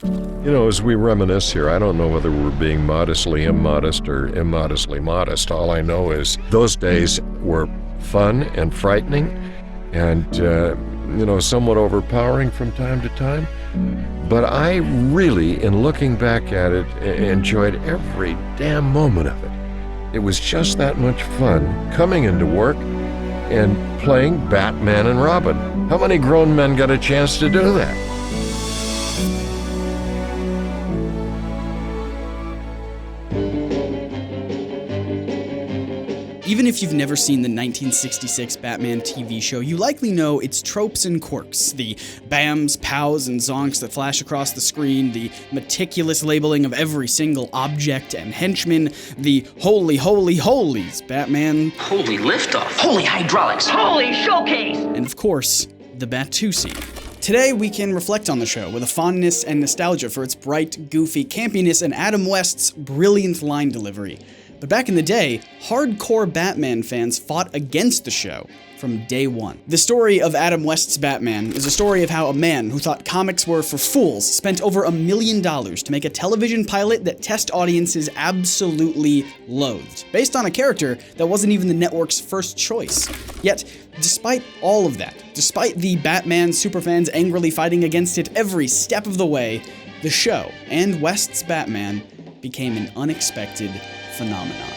You know, as we reminisce here, I don't know whether we're being modestly immodest or immodestly modest. All I know is those days were fun and frightening and, somewhat overpowering from time to time. But I really, in looking back at it, enjoyed every damn moment of it. It was just that much fun coming into work and playing Batman and Robin. How many grown men got a chance to do that? Even if you've never seen the 1966 Batman TV show, you likely know its tropes and quirks. The bams, pows, and zonks that flash across the screen, the meticulous labeling of every single object and henchman, the holy, holy, holies Batman. Holy liftoff. Holy hydraulics. Holy showcase. And of course, the Batusi. Today, we can reflect on the show with a fondness and nostalgia for its bright, goofy campiness and Adam West's brilliant line delivery. But back in the day, hardcore Batman fans fought against the show from day one. The story of Adam West's Batman is a story of how a man who thought comics were for fools spent over $1 million to make a television pilot that test audiences absolutely loathed, based on a character that wasn't even the network's first choice. Yet, despite all of that, despite the Batman superfans angrily fighting against it every step of the way, the show and West's Batman became an unexpected phenomenon.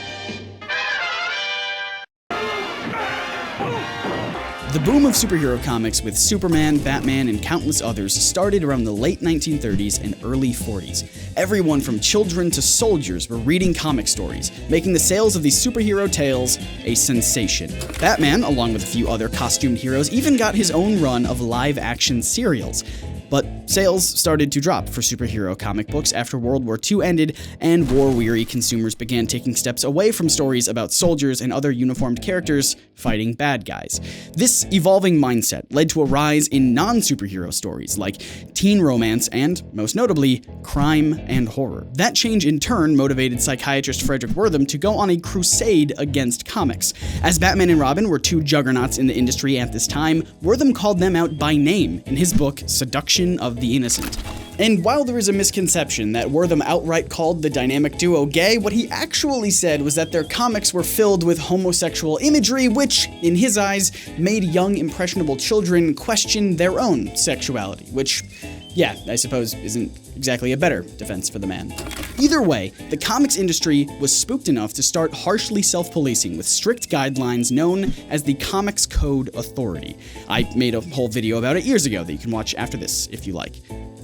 The boom of superhero comics with Superman, Batman, and countless others started around the late 1930s and early 40s. Everyone from children to soldiers were reading comic stories, making the sales of these superhero tales a sensation. Batman, along with a few other costumed heroes, even got his own run of live-action serials. But sales started to drop for superhero comic books after World War II ended, and war-weary consumers began taking steps away from stories about soldiers and other uniformed characters fighting bad guys. This evolving mindset led to a rise in non-superhero stories like teen romance and, most notably, crime and horror. That change in turn motivated psychiatrist Frederick Wortham to go on a crusade against comics. As Batman and Robin were two juggernauts in the industry at this time, Wortham called them out by name in his book Seduction of the Innocent. And while there is a misconception that Wortham outright called the dynamic duo gay, what he actually said was that their comics were filled with homosexual imagery, which, in his eyes, made young, impressionable children question their own sexuality, which, yeah, I suppose isn't exactly a better defense for the man. Either way, the comics industry was spooked enough to start harshly self-policing with strict guidelines known as the Comics Code Authority. I made a whole video about it years ago that you can watch after this if you like.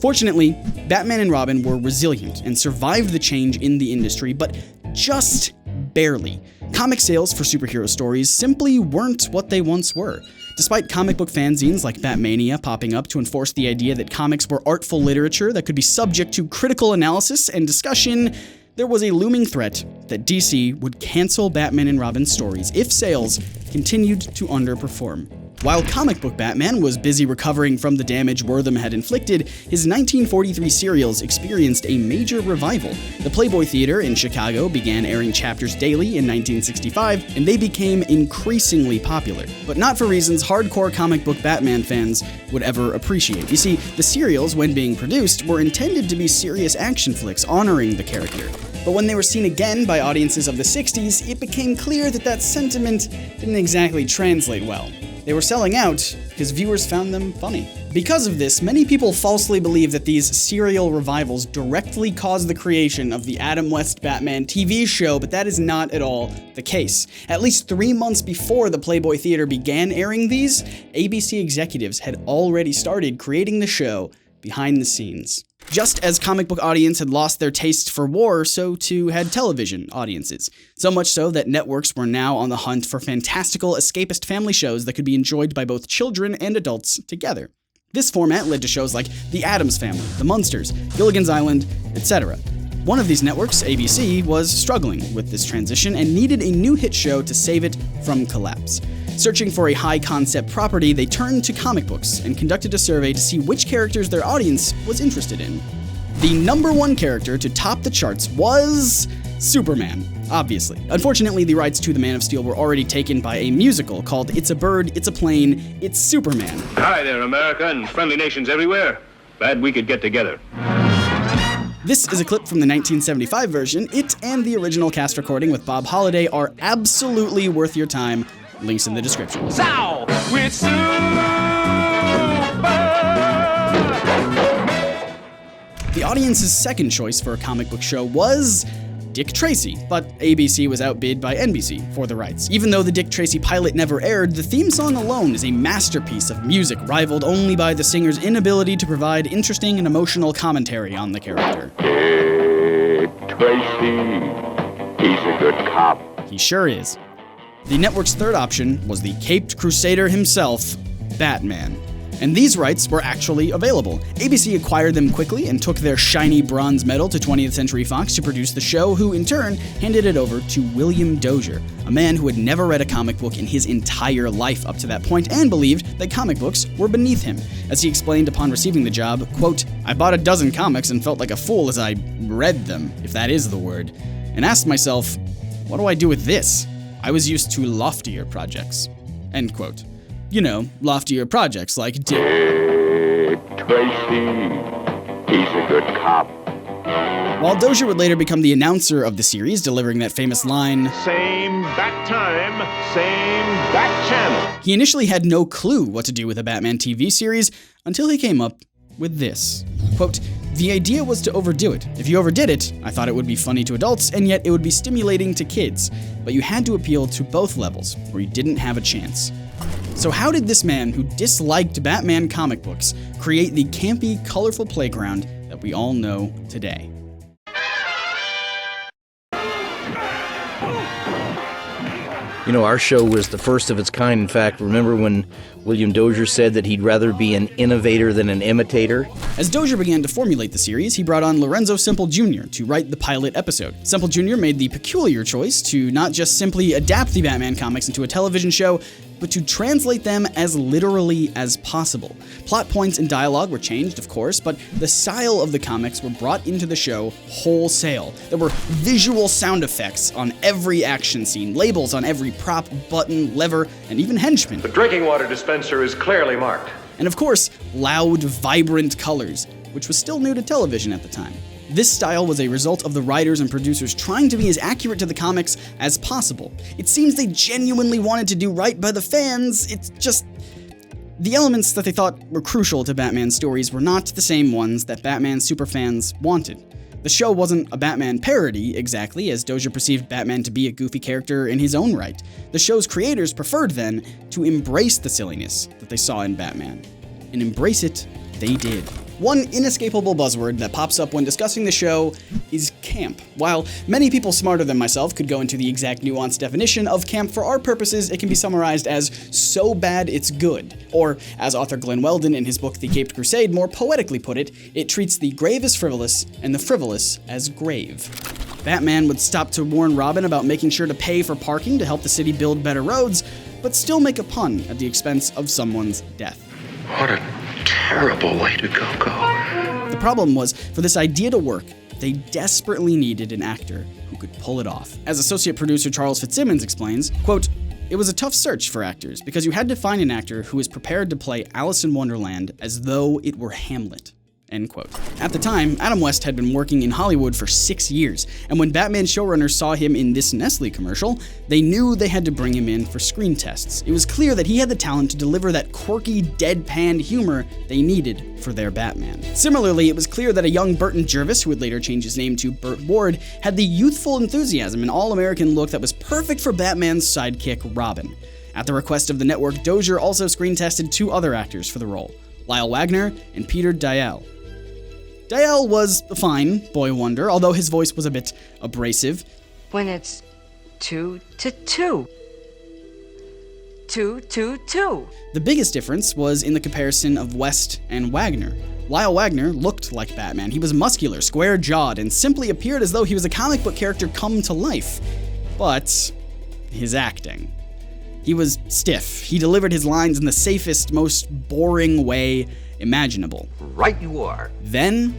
Fortunately, Batman and Robin were resilient and survived the change in the industry, but just barely. Comic sales for superhero stories simply weren't what they once were. Despite comic book fanzines like Batmania popping up to enforce the idea that comics were artful literature that could be subject to critical analysis and discussion, there was a looming threat that DC would cancel Batman and Robin stories if sales continued to underperform. While comic book Batman was busy recovering from the damage Wortham had inflicted, his 1943 serials experienced a major revival. The Playboy Theater in Chicago began airing chapters daily in 1965, and they became increasingly popular. But not for reasons hardcore comic book Batman fans would ever appreciate. You see, the serials, when being produced, were intended to be serious action flicks honoring the character. But when they were seen again by audiences of the 60s, it became clear that that sentiment didn't exactly translate well. They were selling out because viewers found them funny. Because of this, many people falsely believe that these serial revivals directly caused the creation of the Adam West Batman TV show, but that is not at all the case. At least 3 months before the Playboy Theater began airing these, ABC executives had already started creating the show behind the scenes. Just as comic book audience had lost their taste for war, so too had television audiences. So much so that networks were now on the hunt for fantastical escapist family shows that could be enjoyed by both children and adults together. This format led to shows like The Addams Family, The Munsters, Gilligan's Island, etc. One of these networks, ABC, was struggling with this transition and needed a new hit show to save it from collapse. Searching for a high-concept property, they turned to comic books and conducted a survey to see which characters their audience was interested in. The number one character to top the charts was Superman, obviously. Unfortunately, the rights to The Man of Steel were already taken by a musical called It's a Bird, It's a Plane, It's Superman. Hi there, America and friendly nations everywhere. Glad we could get together. This is a clip from the 1975 version. It and the original cast recording with Bob Holliday are absolutely worth your time. Links in the description. Sow with Super! The audience's second choice for a comic book show was Dick Tracy, but ABC was outbid by NBC for the rights. Even though the Dick Tracy pilot never aired, the theme song alone is a masterpiece of music, rivaled only by the singer's inability to provide interesting and emotional commentary on the character. Dick Tracy, he's a good cop. He sure is. The network's third option was the Caped Crusader himself, Batman. And these rights were actually available. ABC acquired them quickly and took their shiny bronze medal to 20th Century Fox to produce the show, who in turn handed it over to William Dozier, a man who had never read a comic book in his entire life up to that point and believed that comic books were beneath him. As he explained upon receiving the job, quote, "I bought a dozen comics and felt like a fool as I read them, if that is the word, and asked myself, what do I do with this? I was used to loftier projects." End quote. You know, loftier projects like Dick Tracy, he's a good cop. While Dozier would later become the announcer of the series, delivering that famous line, Same bat time, same bat channel. he initially had no clue what to do with a Batman TV series until he came up with this. Quote, "The idea was to overdo it. If you overdid it, I thought it would be funny to adults, and yet it would be stimulating to kids. But you had to appeal to both levels, or you didn't have a chance." So how did this man who disliked Batman comic books create the campy, colorful playground that we all know today? You know, our show was the first of its kind. In fact, remember when William Dozier said that he'd rather be an innovator than an imitator? As Dozier began to formulate the series, he brought on Lorenzo Semple Jr. to write the pilot episode. Semple Jr. made the peculiar choice to not just simply adapt the Batman comics into a television show, but to translate them as literally as possible. Plot points and dialogue were changed, of course, but the style of the comics were brought into the show wholesale. There were visual sound effects on every action scene, labels on every prop, button, lever, and even henchman. The drinking water dispenser is clearly marked. And of course, loud, vibrant colors, which was still new to television at the time. This style was a result of the writers and producers trying to be as accurate to the comics as possible. It seems they genuinely wanted to do right by the fans. It's just the elements that they thought were crucial to Batman stories were not the same ones that Batman superfans wanted. The show wasn't a Batman parody, exactly, as Dozier perceived Batman to be a goofy character in his own right. The show's creators preferred, then, to embrace the silliness that they saw in Batman. And embrace it, they did. One inescapable buzzword that pops up when discussing the show is camp. While many people smarter than myself could go into the exact nuanced definition of camp, for our purposes, it can be summarized as so bad it's good. Or, as author Glenn Weldon in his book The Caped Crusade more poetically put it, it treats the grave as frivolous and the frivolous as grave. Batman would stop to warn Robin about making sure to pay for parking to help the city build better roads, but still make a pun at the expense of someone's death. What a terrible way to go. The problem was, for this idea to work, they desperately needed an actor who could pull it off. As associate producer Charles Fitzsimmons explains, quote, "It was a tough search for actors because you had to find an actor who was prepared to play Alice in Wonderland as though it were Hamlet." End quote. At the time, Adam West had been working in Hollywood for 6 years, and when Batman showrunners saw him in this Nestle commercial, they knew they had to bring him in for screen tests. It was clear that he had the talent to deliver that quirky, deadpan humor they needed for their Batman. Similarly, it was clear that a young Burton Jervis, who would later change his name to Burt Ward, had the youthful enthusiasm and all-American look that was perfect for Batman's sidekick, Robin. At the request of the network, Dozier also screen tested 2 other actors for the role, Lyle Wagner and Peter Dial. Dial was a fine boy wonder, although his voice was a bit abrasive. When it's 2 to 2. 2, 2, 2. The biggest difference was in the comparison of West and Wagner. Lyle Wagner looked like Batman. He was muscular, square-jawed, and simply appeared as though he was a comic book character come to life. But his acting. He was stiff. He delivered his lines in the safest, most boring way imaginable. Right you are. Then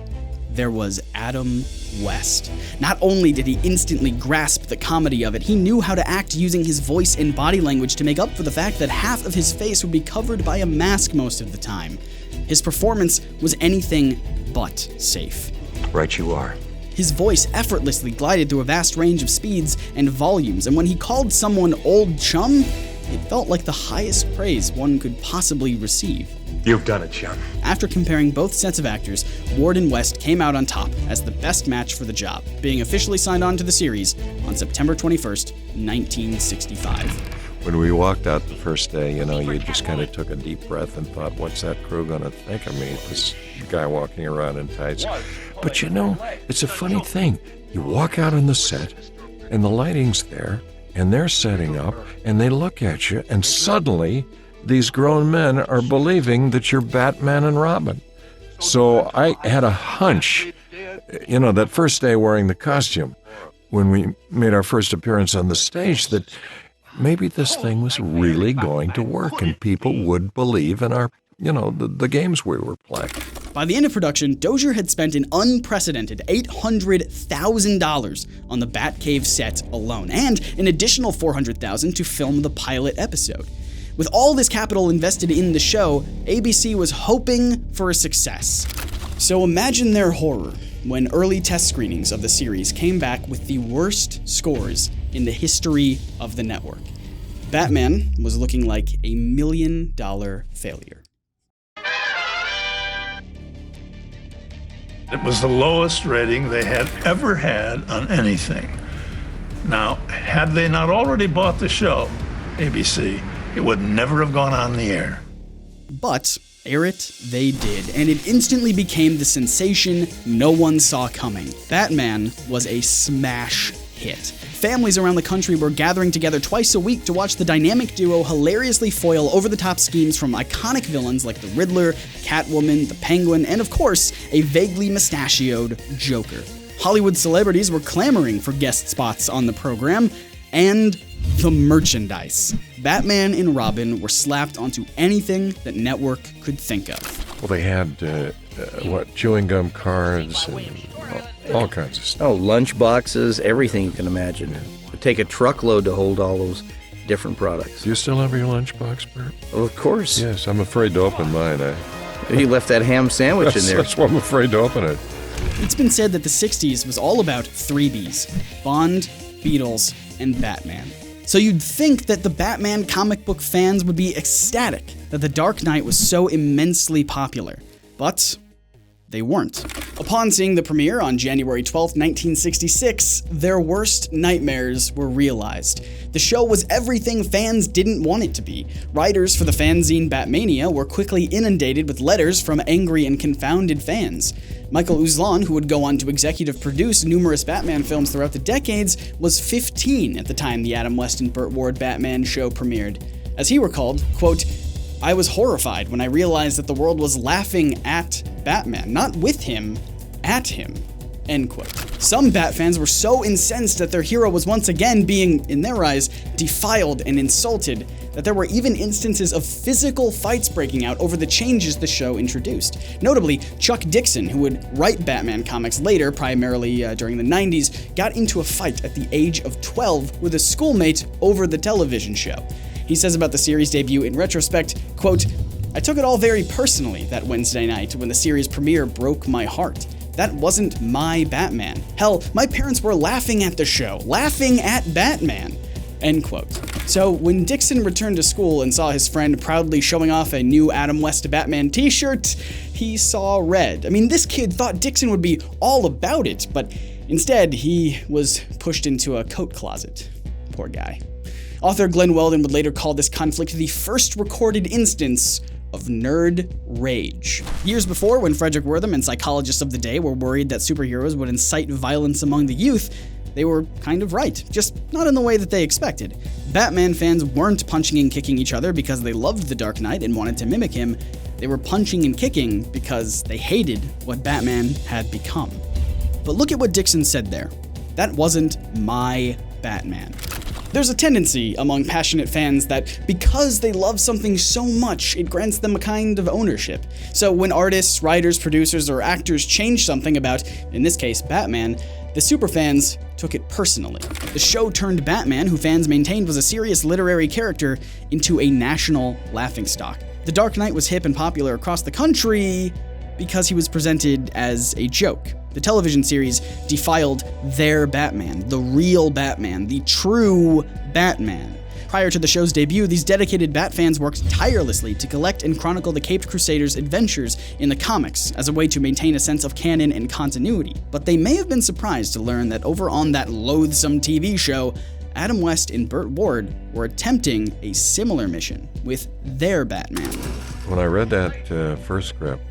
there was Adam West. Not only did he instantly grasp the comedy of it, he knew how to act using his voice and body language to make up for the fact that half of his face would be covered by a mask most of the time. His performance was anything but safe. Right you are. His voice effortlessly glided through a vast range of speeds and volumes, and when he called someone old chum, it felt like the highest praise one could possibly receive. You've done it, chum. After comparing both sets of actors, Ward and West came out on top as the best match for the job, being officially signed on to the series on September 21st, 1965. When we walked out the first day, you just kind of took a deep breath and thought, what's that crew going to think of me? This guy walking around in tights. But it's a funny thing. You walk out on the set, and the lighting's there, and they're setting up, and they look at you, and suddenly these grown men are believing that you're Batman and Robin. So I had a hunch, that first day wearing the costume, when we made our first appearance on the stage, that maybe this thing was really going to work and people would believe in our, the games we were playing. By the end of production, Dozier had spent an unprecedented $800,000 on the Batcave set alone, and an additional $400,000 to film the pilot episode. With all this capital invested in the show, ABC was hoping for a success. So imagine their horror when early test screenings of the series came back with the worst scores in the history of the network. Batman was looking like a $1 million failure. It was the lowest rating they had ever had on anything. Now, had they not already bought the show, ABC, it would never have gone on the air. But air it they did, and it instantly became the sensation no one saw coming. Batman was a smash hit. Families around the country were gathering together twice a week to watch the dynamic duo hilariously foil over-the-top schemes from iconic villains like the Riddler, Catwoman, the Penguin, and of course, a vaguely mustachioed Joker. Hollywood celebrities were clamoring for guest spots on the program, and the merchandise. Batman and Robin were slapped onto anything that network could think of. Well, they had, chewing gum cards and all kinds of stuff. Oh, lunch boxes, everything you can imagine. It would take a truckload to hold all those different products. Do you still have your lunchbox, Bert? Well, of course. Yes, I'm afraid to open mine. You left that ham sandwich in there. That's why I'm afraid to open it. It's been said that the 60s was all about 3 Bs: Bond, Beatles, and Batman. So you'd think that the Batman comic book fans would be ecstatic that The Dark Knight was so immensely popular. But they weren't. Upon seeing the premiere on January 12, 1966, their worst nightmares were realized. The show was everything fans didn't want it to be. Writers for the fanzine Batmania were quickly inundated with letters from angry and confounded fans. Michael Uzlan, who would go on to executive produce numerous Batman films throughout the decades, was 15 at the time the Adam West and Burt Ward Batman show premiered. As he recalled, quote, "I was horrified when I realized that the world was laughing at Batman, not with him, at him." End quote. Some Bat fans were so incensed that their hero was once again being, in their eyes, defiled and insulted, that there were even instances of physical fights breaking out over the changes the show introduced. Notably, Chuck Dixon, who would write Batman comics later, primarily during the 90s, got into a fight at the age of 12 with a schoolmate over the television show. He says about the series debut in retrospect, quote, "I took it all very personally that Wednesday night when the series premiere broke my heart. That wasn't my Batman. Hell, my parents were laughing at the show, laughing at Batman." End quote. So when Dixon returned to school and saw his friend proudly showing off a new Adam West Batman t-shirt, he saw red. I mean, this kid thought Dixon would be all about it, but instead he was pushed into a coat closet. Poor guy. Author Glenn Weldon would later call this conflict the first recorded instance of nerd rage. Years before, when Frederick Wertham and psychologists of the day were worried that superheroes would incite violence among the youth, they were kind of right, just not in the way that they expected. Batman fans weren't punching and kicking each other because they loved the Dark Knight and wanted to mimic him. They were punching and kicking because they hated what Batman had become. But look at what Dixon said there. That wasn't my Batman. There's a tendency among passionate fans that because they love something so much, it grants them a kind of ownership. So when artists, writers, producers, or actors change something about, in this case, Batman, the superfans took it personally. The show turned Batman, who fans maintained was a serious literary character, into a national laughingstock. The Dark Knight was hip and popular across the country, because he was presented as a joke. The television series defiled their Batman, the real Batman, the true Batman. Prior to the show's debut, these dedicated Bat fans worked tirelessly to collect and chronicle the Caped Crusader's adventures in the comics as a way to maintain a sense of canon and continuity. But they may have been surprised to learn that over on that loathsome TV show, Adam West and Burt Ward were attempting a similar mission with their Batman. When I read that first script,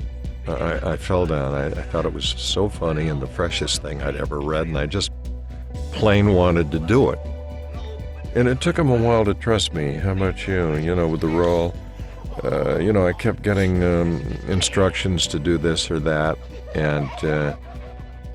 I fell down. I thought it was so funny and the freshest thing I'd ever read, and I just plain wanted to do it. And it took him a while to trust me. How about you? With the role, I kept getting instructions to do this or that, and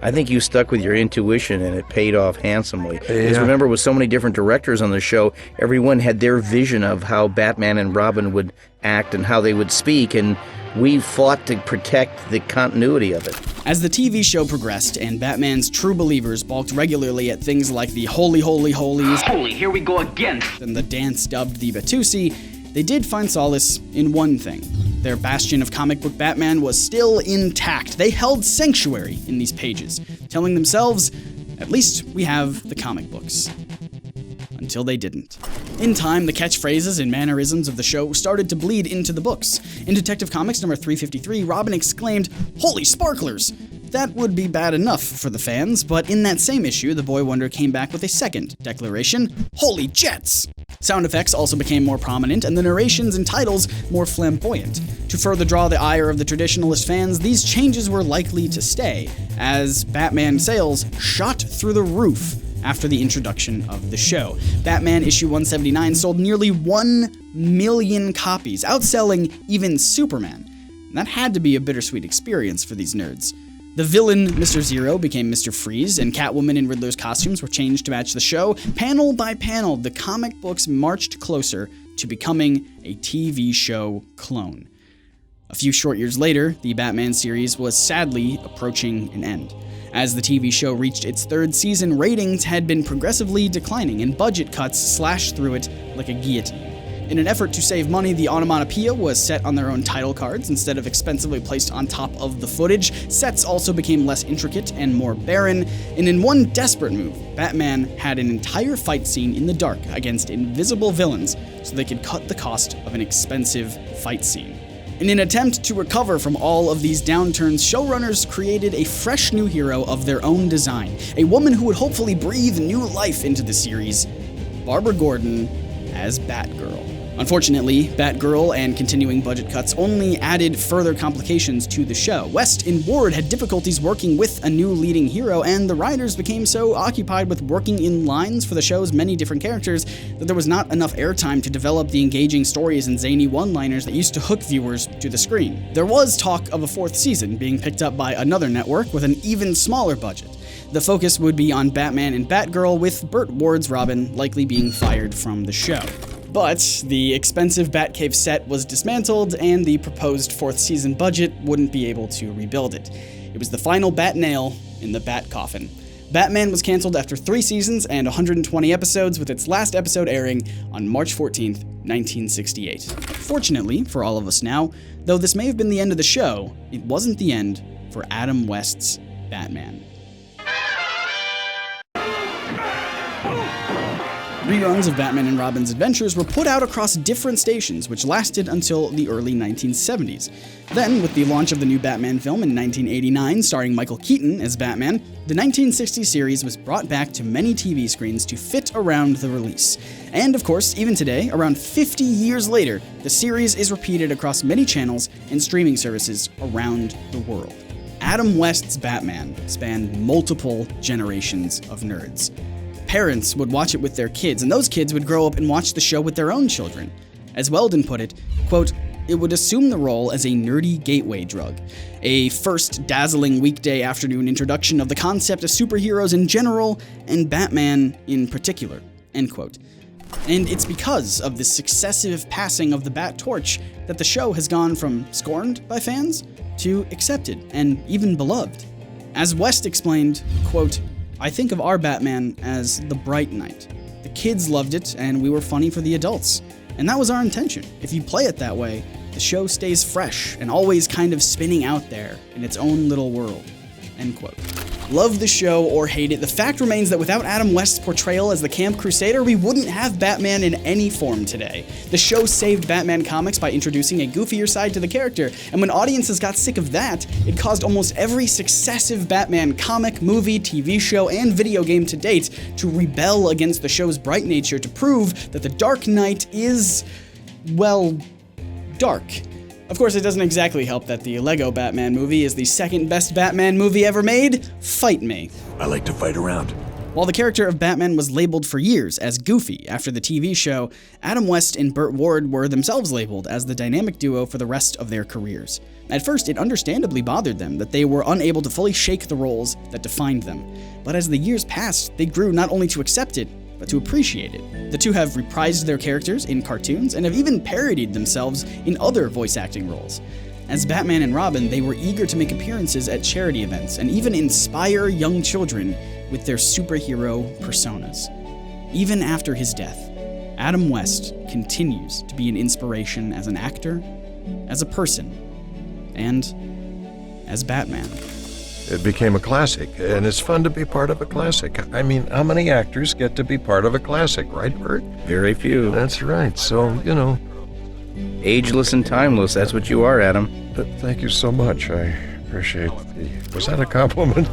I think you stuck with your intuition, and it paid off handsomely. Because Yeah. remember, with so many different directors on the show, everyone had their vision of how Batman and Robin would act and how they would speak, and we fought to protect the continuity of it. As the TV show progressed and Batman's true believers balked regularly at things like the Holy Holy Holies Holy, here we go again. and the dance dubbed the Batusi, they did find solace in one thing. Their bastion of comic book Batman was still intact. They held sanctuary in these pages, telling themselves, at least we have the comic books. Until they didn't. In time, the catchphrases and mannerisms of the show started to bleed into the books. In Detective Comics number 353, Robin exclaimed, "Holy sparklers!" That would be bad enough for the fans, but in that same issue, the Boy Wonder came back with a second declaration, "Holy jets!" Sound effects also became more prominent, and the narrations and titles more flamboyant. To further draw the ire of the traditionalist fans, these changes were likely to stay, as Batman sales shot through the roof after the introduction of the show. Batman issue 179 sold nearly 1 million copies, outselling even Superman. And that had to be a bittersweet experience for these nerds. The villain, Mr. Zero, became Mr. Freeze, and Catwoman and Riddler's costumes were changed to match the show. Panel by panel, the comic books marched closer to becoming a TV show clone. A few short years later, the Batman series was sadly approaching an end. As the TV show reached its third season, ratings had been progressively declining, and budget cuts slashed through it like a guillotine. In an effort to save money, the onomatopoeia was set on their own title cards instead of expensively placed on top of the footage. Sets also became less intricate and more barren, and in one desperate move, Batman had an entire fight scene in the dark against invisible villains so they could cut the cost of an expensive fight scene. In an attempt to recover from all of these downturns, showrunners created a fresh new hero of their own design, a woman who would hopefully breathe new life into the series, Barbara Gordon as Batgirl. Unfortunately, Batgirl and continuing budget cuts only added further complications to the show. West and Ward had difficulties working with a new leading hero, and the writers became so occupied with working in lines for the show's many different characters that there was not enough airtime to develop the engaging stories and zany one-liners that used to hook viewers to the screen. There was talk of a fourth season being picked up by another network with an even smaller budget. The focus would be on Batman and Batgirl, with Burt Ward's Robin likely being fired from the show. But the expensive Batcave set was dismantled, and the proposed fourth season budget wouldn't be able to rebuild it. It was the final bat nail in the bat coffin. Batman was canceled after 3 seasons and 120 episodes, with its last episode airing on March 14th, 1968. Fortunately for all of us now, though this may have been the end of the show, it wasn't the end for Adam West's Batman. Reruns of Batman and Robin's adventures were put out across different stations, which lasted until the early 1970s. Then, with the launch of the new Batman film in 1989, starring Michael Keaton as Batman, the 1960 series was brought back to many TV screens to fit around the release. And of course, even today, around 50 years later, the series is repeated across many channels and streaming services around the world. Adam West's Batman spanned multiple generations of nerds. Parents would watch it with their kids, and those kids would grow up and watch the show with their own children. As Weldon put it, quote, "It would assume the role as a nerdy gateway drug, a first dazzling weekday afternoon introduction of the concept of superheroes in general and Batman in particular," end quote. And it's because of the successive passing of the Bat Torch that the show has gone from scorned by fans to accepted and even beloved. As West explained, quote, "I think of our Batman as the bright knight. The kids loved it, and we were funny for the adults. And that was our intention. If you play it that way, the show stays fresh and always kind of spinning out there in its own little world." End quote. Love the show or hate it, the fact remains that without Adam West's portrayal as the Camp Crusader, we wouldn't have Batman in any form today. The show saved Batman comics by introducing a goofier side to the character, and when audiences got sick of that, it caused almost every successive Batman comic, movie, TV show, and video game to date to rebel against the show's bright nature to prove that the Dark Knight is, well, dark. Of course, it doesn't exactly help that the Lego Batman movie is the second best Batman movie ever made. Fight me. I like to fight around. While the character of Batman was labeled for years as goofy after the TV show, Adam West and Burt Ward were themselves labeled as the dynamic duo for the rest of their careers. At first, it understandably bothered them that they were unable to fully shake the roles that defined them. But as the years passed, they grew not only to accept it, but to appreciate it. The two have reprised their characters in cartoons and have even parodied themselves in other voice acting roles. As Batman and Robin, they were eager to make appearances at charity events and even inspire young children with their superhero personas. Even after his death, Adam West continues to be an inspiration as an actor, as a person, and as Batman. It became a classic, and it's fun to be part of a classic. I mean, how many actors get to be part of a classic, right, Bert? Very few. That's right, so, you know. Ageless and timeless, that's what you are, Adam. Thank you so much. I appreciate the... Was that a compliment?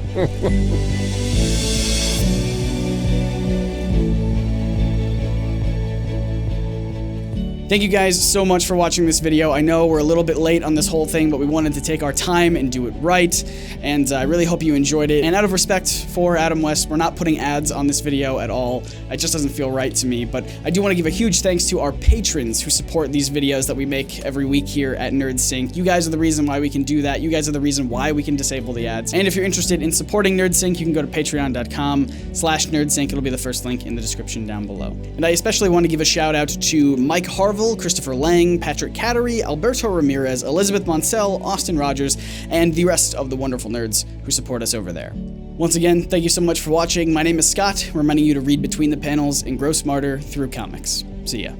Thank you guys so much for watching this video. I know we're a little bit late on this whole thing, but we wanted to take our time and do it right, and I really hope you enjoyed it. And out of respect for Adam West, we're not putting ads on this video at all. It just doesn't feel right to me, but I do want to give a huge thanks to our patrons who support these videos that we make every week here at NerdSync. You guys are the reason why we can do that. You guys are the reason why we can disable the ads. And if you're interested in supporting NerdSync, you can go to patreon.com/NerdSync. It'll be the first link in the description down below. And I especially want to give a shout out to Mike Harville, Christopher Lang, Patrick Cattery, Alberto Ramirez, Elizabeth Monsell, Austin Rogers, and the rest of the wonderful nerds who support us over there. Once again, thank you so much for watching. My name is Scott, reminding you to read between the panels and grow smarter through comics. See ya.